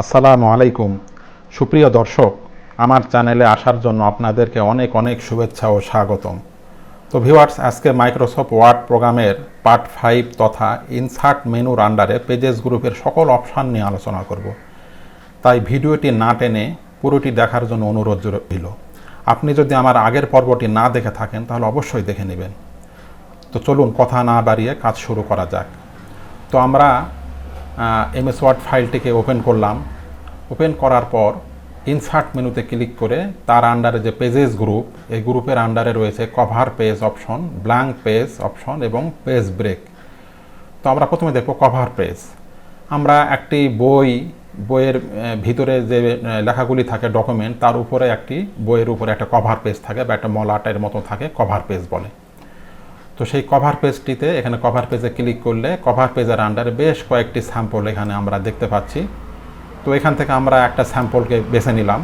আসসালামু আলাইকুম। সুপ্রিয় দর্শক, আমার চ্যানেলে আসার জন্য আপনাদেরকে অনেক অনেক শুভেচ্ছা ও স্বাগতম। তো ভিউয়ার্স, আজকে মাইক্রোসফট ওয়ার্ড প্রোগ্রামের পার্ট 5 তথা ইনসার্ট মেনুর আন্ডারে পেজেস গ্রুপের সকল অপশান নিয়ে আলোচনা করব। তাই ভিডিওটি না টেনে পুরোটি দেখার জন্য অনুরোধ রইল। আপনি যদি আমার আগের পর্বটি না দেখে থাকেন তাহলে অবশ্যই দেখে নেবেন। তো চলুন কথা না বাড়িয়ে কাজ শুরু করা যাক। তো আমরা এমএস ওয়ার্ড ফাইলটিকে ওপেন করলাম। ওপেন করার পর ইনসার্ট মেনুতে ক্লিক করে তার আন্ডারে যে পেজেস গ্রুপ, এই গ্রুপের আন্ডারে রয়েছে cover page option, blank page option এবং পেজ ব্রেক। তো আমরা প্রথমে দেখব কভার পেজ। আমরা একটি বইয়ের ভিতরে যে লেখাগুলি থাকে ডকুমেন্ট, তার উপরে একটি বইয়ের উপরে একটা কভার পেজ থাকে বা একটা মলাটের মতো থাকে, কভার পেজ বলে। তো সেই কভার পেজটিতে এখানে কভার পেজে ক্লিক করলে কভার পেজের আন্ডারে বেশ কয়েকটি স্যাম্পল এখানে আমরা দেখতে পাচ্ছি। তো এখান থেকে আমরা একটা স্যাম্পলকে বেছে নিলাম।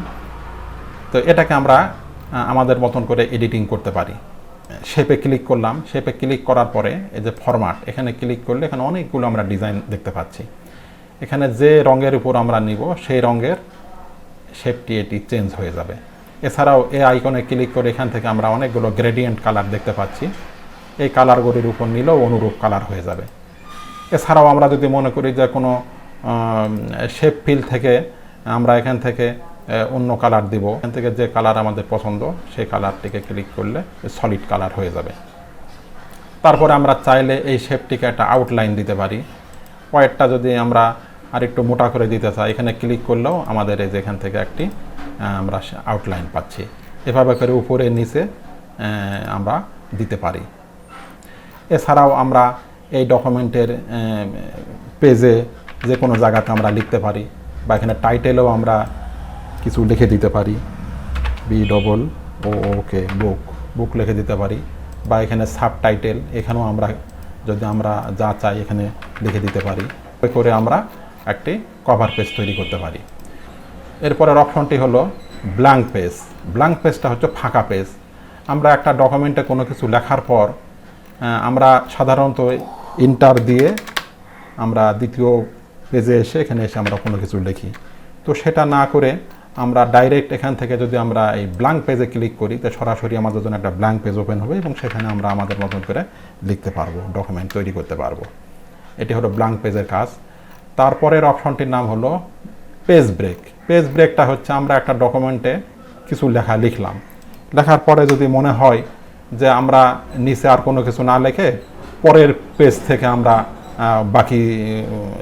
তো এটাকে আমরা আমাদের মতন করে এডিটিং করতে পারি। শেপে ক্লিক করলাম। শেপে ক্লিক করার পরে এই যে ফরম্যাট, এখানে ক্লিক করলে এখানে অনেকগুলো আমরা ডিজাইন দেখতে পাচ্ছি। এখানে যে রঙের উপর আমরা নিব সেই রঙের শেপটি এটি চেঞ্জ হয়ে যাবে। এছাড়াও এই আইকনে ক্লিক করে এখান থেকে আমরা অনেকগুলো গ্রেডিয়েন্ট কালার দেখতে পাচ্ছি। এই কালারগুলির উপর নিলেও অনুরূপ কালার হয়ে যাবে। এছাড়াও আমরা যদি মনে করি যে কোনো শেপ ফিল থেকে আমরা এখান থেকে অন্য কালার দিব, এখান থেকে যে কালার আমাদের পছন্দ সেই কালারটিকে ক্লিক করলে সলিড কালার হয়ে যাবে। তারপরে আমরা চাইলে এই শেপটিকে একটা আউটলাইন দিতে পারি। পয়েরটা যদি আমরা আরেকটু মোটা করে দিতে চাই, এখানে ক্লিক করলেও আমাদের এই যে এখান থেকে একটি আমরা আউটলাইন পাচ্ছি। এভাবে করে উপরে নিচে আমরা দিতে পারি। এছাড়াও আমরা এই ডকুমেন্টের পেজে যে কোনো জায়গাতে আমরা লিখতে পারি, বা এখানে টাইটেলেও আমরা কিছু লিখে দিতে পারি। BOOK বুক লিখে দিতে পারি। বা এখানে সাব টাইটেল, এখানেও আমরা যদি আমরা যা চাই এখানে লিখে দিতে পারি। করে আমরা একটি কভার পেজ তৈরি করতে পারি। এরপরের অপশনটি হলো ব্ল্যাঙ্ক পেজ। ব্ল্যাঙ্ক পেজটা হচ্ছে ফাঁকা পেজ। আমরা একটা ডকুমেন্টে কোনো কিছু লেখার পর আমরা সাধারণত ইন্টার দিয়ে আমরা দ্বিতীয় পেজে এসে এখানে এসে আমরা কোনো কিছু লিখি। তো সেটা না করে আমরা ডাইরেক্ট এখান থেকে যদি আমরা এই ব্ল্যাঙ্ক পেজে ক্লিক করি, তো সরাসরি আমাদের জন্য একটা ব্ল্যাঙ্ক পেজ ওপেন হবে এবং সেখানে আমরা আমাদের মতন করে লিখতে পারবো, ডকুমেন্ট তৈরি করতে পারবো। এটি হলো ব্ল্যাঙ্ক পেজের কাজ। তারপরের অপশনটির নাম হলো পেজ ব্রেক। পেজ ব্রেকটা হচ্ছে আমরা একটা ডকুমেন্টে কিছু লিখলাম। লেখার পরে যদি মনে হয় যে আমরা নিচে আর কোনো কিছু না লিখে পরের পেজ থেকে আমরা বাকি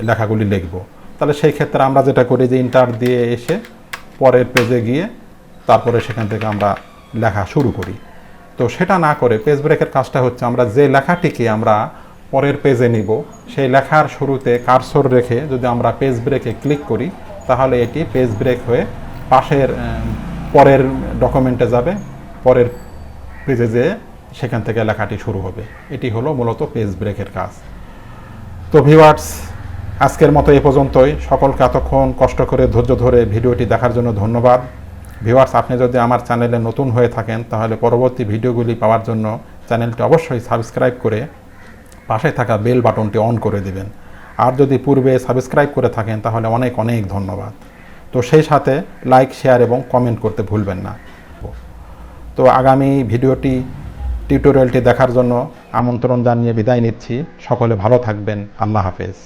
লেখাগুলি লিখব, তাহলে সেই ক্ষেত্রে আমরা যেটা করি যে ইন্টার দিয়ে এসে পরের পেজে গিয়ে তারপরে সেখান থেকে আমরা লেখা শুরু করি। তো সেটা না করে পেজ ব্রেকের কাজটা হচ্ছে আমরা যে লেখাটিকে আমরা পরের পেজে নিব সেই লেখার শুরুতে কার্সর রেখে যদি আমরা পেজ ব্রেকে ক্লিক করি, তাহলে এটি পেজ ব্রেক হয়ে পাশের পরের ডকুমেন্টে যাবে, পরের পেজে যেয়ে সেখান থেকে লেখাটি শুরু হবে। এটি হলো মূলত পেজ ব্রেকের কাজ। তো ভিউয়ার্স, আজকের মতো এ পর্যন্তই। সকলকে এতক্ষণ কষ্ট করে ধৈর্য ধরে ভিডিওটি দেখার জন্য ধন্যবাদ। ভিউয়ার্স, আপনি যদি আমার চ্যানেলে নতুন হয়ে থাকেন তাহলে পরবর্তী ভিডিওগুলি পাওয়ার জন্য চ্যানেলটি অবশ্যই সাবস্ক্রাইব করে পাশে থাকা বেল বাটনটি অন করে দিবেন। আর যদি পূর্বে সাবস্ক্রাইব করে থাকেন তাহলে অনেক অনেক ধন্যবাদ। তো সেই সাথে লাইক, শেয়ার এবং কমেন্ট করতে ভুলবেন না। তো আগামী টিউটোরিয়ালটি দেখার জন্য আমন্ত্রণ জানিয়ে বিদায় নিচ্ছি। সকলে ভালো থাকবেন। আল্লাহ হাফেজ।